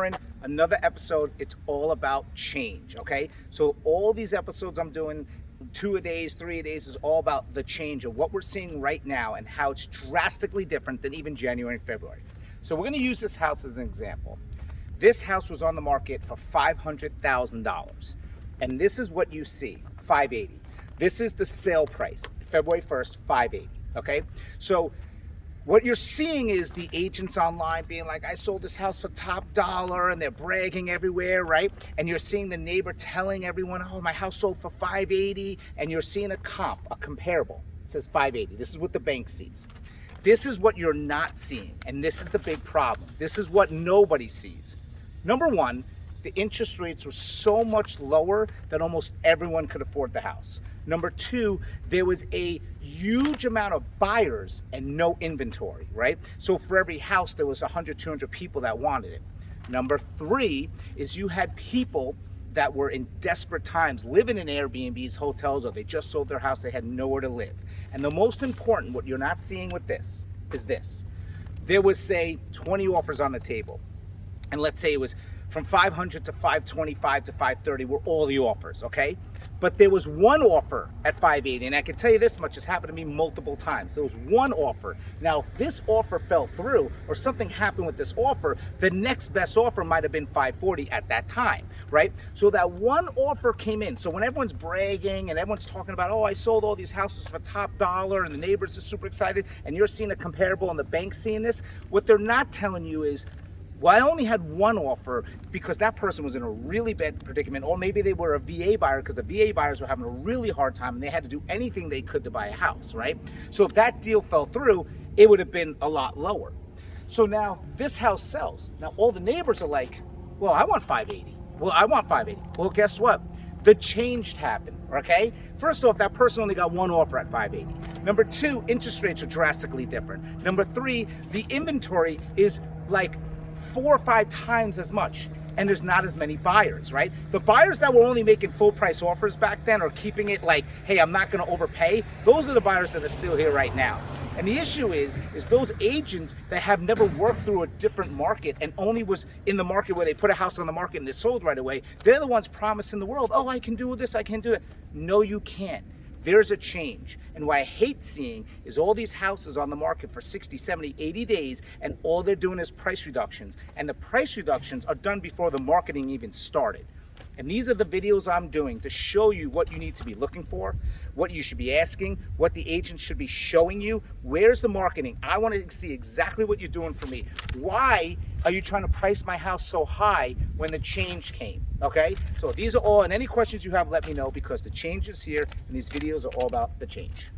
Aaron, another episode. It's all about change, okay? So all these episodes I'm doing, 2-a-days, 3-a-days, is all about the change of what we're seeing right now and how it's drastically different than even January and February. So we're gonna use this house as an example. This house was on the market for $500,000. And this is what you see, $580,000. This is the sale price, February 1st, $580,000, okay? So what you're seeing is the agents online being like, I sold this house for top dollar, and they're bragging everywhere, right? And you're seeing the neighbor telling everyone, oh, my house sold for $580,000, and you're seeing a comp, a comparable. It says $580,000. This is what the bank sees. This is what you're not seeing, and this is the big problem. This is what nobody sees. Number one, the interest rates were so much lower that almost everyone could afford the house. Number two, there was a huge amount of buyers and no inventory, right? So for every house, there was 100, 200 people that wanted it. Number three is you had people that were in desperate times living in Airbnbs, hotels, or they just sold their house, they had nowhere to live. And the most important, what you're not seeing with this, is this. There was, say, 20 offers on the table. And let's say it was from 500 to 525 to 530 were all the offers, okay? But there was one offer at 580, and I can tell you this much, it's happened to me multiple times. There was one offer. Now, if this offer fell through or something happened with this offer, the next best offer might have been 540 at that time, right? So that one offer came in. So when everyone's bragging and everyone's talking about, oh, I sold all these houses for top dollar, and the neighbors are super excited, and you're seeing a comparable and the bank's seeing this, what they're not telling you is, well, I only had one offer because that person was in a really bad predicament, or maybe they were a VA buyer because the VA buyers were having a really hard time and they had to do anything they could to buy a house, right? So if that deal fell through, it would have been a lot lower. So now this house sells. Now all the neighbors are like, well, I want 580. Well, I want 580. Well, guess what? The change happened, okay? First off, that person only got one offer at 580. Number two, interest rates are drastically different. Number three, the inventory is like 4 or 5 times as much, and there's not as many buyers, right? The buyers that were only making full price offers back then or keeping it like, hey, I'm not gonna overpay, those are the buyers that are still here right now. And the issue is those agents that have never worked through a different market and only was in the market where they put a house on the market and it sold right away, they're the ones promising the world, oh, I can do this, I can do it. No, you can't. There's a change. And what I hate seeing is all these houses on the market for 60, 70, 80 days, and all they're doing is price reductions. And the price reductions are done before the marketing even started. And these are the videos I'm doing to show you what you need to be looking for, what you should be asking, what the agent should be showing you. Where's the marketing? I want to see exactly what you're doing for me. Why are you trying to price my house so high when the change came? Okay? So these are all, and any questions you have, let me know, because the change is here, and these videos are all about the change.